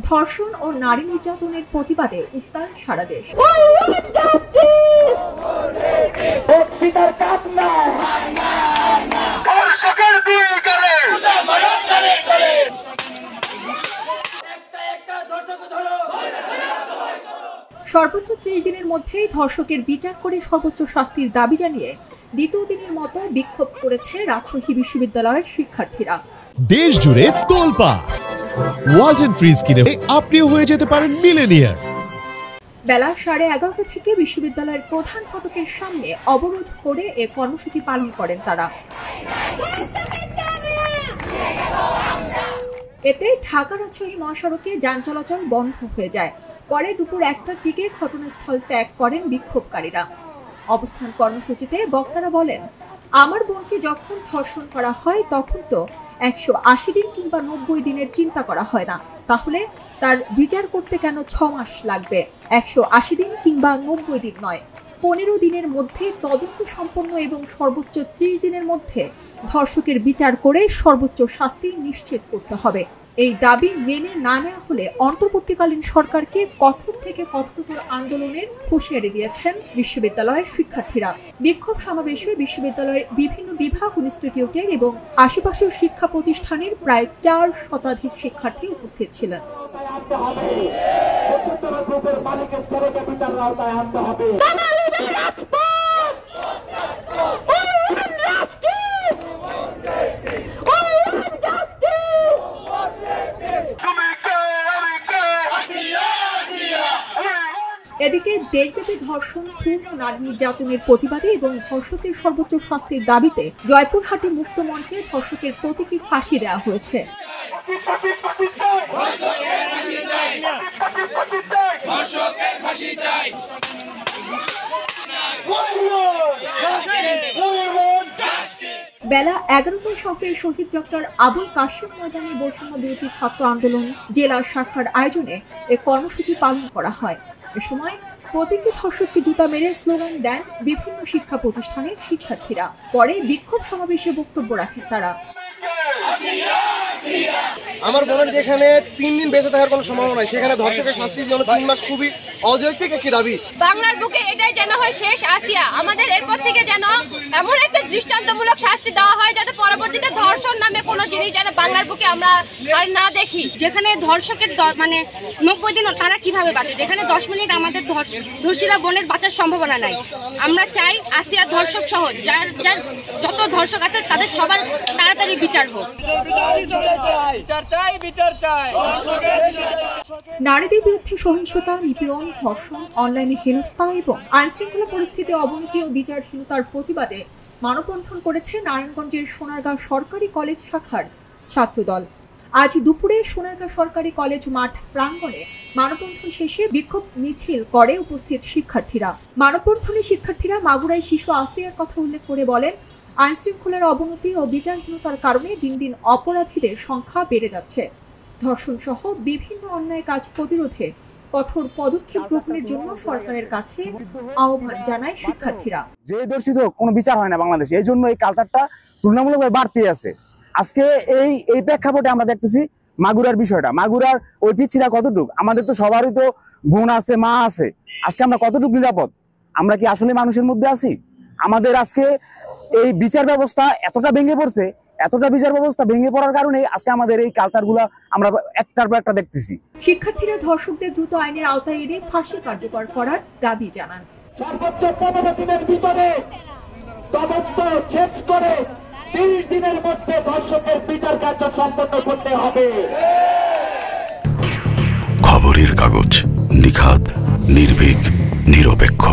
ধর্ষণ ও নারী নির্যাতনের প্রতিবাদে উত্তাল সারা দেশ। সর্বোচ্চ 30 দিনের মধ্যেই ধর্ষকের বিচার করে সর্বোচ্চ শাস্তির দাবি জানিয়ে দ্বিতীয় দিনের মতো বিক্ষোভ করেছে রাজশাহী বিশ্ববিদ্যালয়ের শিক্ষার্থীরা। দেশ জুড়ে তোলপাড় ওয়ালটন ফ্রিজ কিনে আপনিও হয়ে যেতে পারেন মিলেনিয়ার। বেলা 11:30 থেকে বিশ্ববিদ্যালয়ের প্রধান ফটকের সামনে অবরোধ করে এ কর্মসূচি পালন করেন তারা। এতে ঢাকা রাজশাহী মহাসড়কে যান চলাচল বন্ধ হয়ে যায়। পরে দুপুর 1টার দিকে ঘটনাস্থল ত্যাগ করেন বিক্ষোভকারীরা। অবস্থান কর্মসূচিতে বক্তারা বলেন, আমার বোনকে যখন ধর্ষণ করা হয় তখন তো 180 দিন কিংবা 90 দিনের চিন্তা করা হয় না, তাহলে তার বিচার করতে কেন 6 মাস লাগবে? 180 দিন কিংবা 90 দিন নয়, 15 দিনের মধ্যে তদন্ত সম্পন্ন এবং সর্বোচ্চ 30 দিনের মধ্যে ধর্ষকের বিচার করে সর্বোচ্চ শাস্তি নিশ্চিত করতে হবে। এই দাবি মেনে না নেওয়া হলে অন্তর্বর্তীকালীন সরকারকে কঠোর থেকে কঠোরতর আন্দোলনের হুঁশিয়ারি দিয়েছেন বিশ্ববিদ্যালয়ের শিক্ষার্থীরা। বিক্ষোভ সমাবেশে বিশ্ববিদ্যালয়ের বিভিন্ন বিভাগ, ইনস্টিটিউটের এবং আশেপাশের শিক্ষা প্রতিষ্ঠানের প্রায় 4 শতাধিক শিক্ষার্থী উপস্থিত ছিলেন। এদিকে দেশব্যাপী ধর্ষণ, খুন ও নারী নির্যাতনের প্রতিবাদে এবং ধর্ষকের সর্বোচ্চ শাস্তির দাবিতে জয়পুরহাটে মুক্ত মঞ্চে ধর্ষকের প্রতীকী ফাঁসি দেওয়া হয়েছে। বেলা 11টায় শহরের শহীদ ডক্টর আবুল কাশেম ময়দানে বৈষম্য বিরোধী ছাত্র আন্দোলন জেলা শাখার আয়োজনে এ কর্মসূচি পালন করা হয়। এ সময় প্রতীকী ধর্ষককে জুতা মেরে স্লোগান দেন বিভিন্ন শিক্ষা প্রতিষ্ঠানের শিক্ষার্থীরা। পরে বিক্ষোভ সমাবেশে বক্তব্য রাখেন তারা। আমার বোনের যেখানে 3 দিন বেঁচে থাকার কোনো সম্ভাবনা নাই, সেখানে ধর্ষকের শাস্তির জন্য 3 মাস খুবই অযৌক্তিক একটি দাবি। বাংলার বুকে এটাই যেন হয় শেষ আসিয়া। আমাদের এরপর থেকে যেন এমন একটা দৃষ্টান্তমূলক শাস্তি দেওয়া হয় যাতে পরবর্তীতে ধর্ষণ নামে কোনো জিনিস যেন বাংলার বুকে আমরা আর না দেখি। যেখানে ধর্ষকের মানে 90 দিন তারা কিভাবে বাঁচে, যেখানে 10 মিনিট আমাদের ধর্ষিতা বোনের বাঁচার সম্ভাবনা নাই। আমরা চাই আসিয়া ধর্ষক সহ যার যত ধর্ষক আছে তাদের সবার তাড়াতাড়ি বিচার হোক। নারীদের বিরুদ্ধে সহিংসতা, নিপীড়ন, ধর্ষণ, অনলাইনে হেনস্থা এবং আইনশৃঙ্খলা পরিস্থিতি অবনতি ও বিচারহীনতার প্রতিবাদে মানববন্ধন করেছে নারায়ণগঞ্জের সোনারগাঁ সরকারি কলেজ শাখার ছাত্রদল। আজ দুপুরে সোনারগাঁ সরকারি কলেজ মাঠ প্রাঙ্গণে মানববন্ধন শেষে বিক্ষোভ মিছিল করে উপস্থিত শিক্ষার্থীরা। মানববন্ধনে শিক্ষার্থীরা মাগুরায় শিশু আসিয়ার কথা উল্লেখ করে বলেন, আইনশৃঙ্খলার অবনতি ও বিচারহীনতার কারণে দিন দিন অপরাধীদের সংখ্যা বেড়ে যাচ্ছে। ধর্ষণ সহ বিভিন্ন অন্যায় কাজ প্রতিরোধে কঠোর পদক্ষেপ গ্রহণের জন্য সরকারের কাছে আহ্বান জানায় শিক্ষার্থীরা। যে দর্শিত কোনো বিচার হয় না বাংলাদেশে, এই জন্য এই কালচারটা তুলনামূলকভাবে বাড়তে আছে। আজকে এই প্রেক্ষাপটে আমরা দেখতেছি মাগুরার বিষয়টা, মাগুরার ওই পিচ্ছিরা কতটুকু, আমাদের তো সবারই তো বোন আছে, মা আছে, আজকে আমরা কতটুকু নিরাপদ? আমরা কি আসলে মানুষের মধ্যে আছি? আমাদের আজকে এই বিচার ব্যবস্থা এতটা ভেঙে পড়ছে, এতটা বিচার ব্যবস্থা ভেঙে পড়ার কারণে আজকে আমাদের এই কালচারগুলো আমরা একটার পর একটা দেখতেছি। শিক্ষার্থীরা ধর্ষকদের দ্রুত আইনের আওতায় এনে ফাঁসি কার্যকর করার দাবি জানান। সর্বোচ্চ 15 দিনের ভিতরে তদন্ত শেষ করে 30 দিনের মধ্যে ধর্ষকের বিচার কার্য সম্পন্ন করতে হবে। খবরের কাগজ, নিখাত, নির্ভীক, নিরপেক্ষ।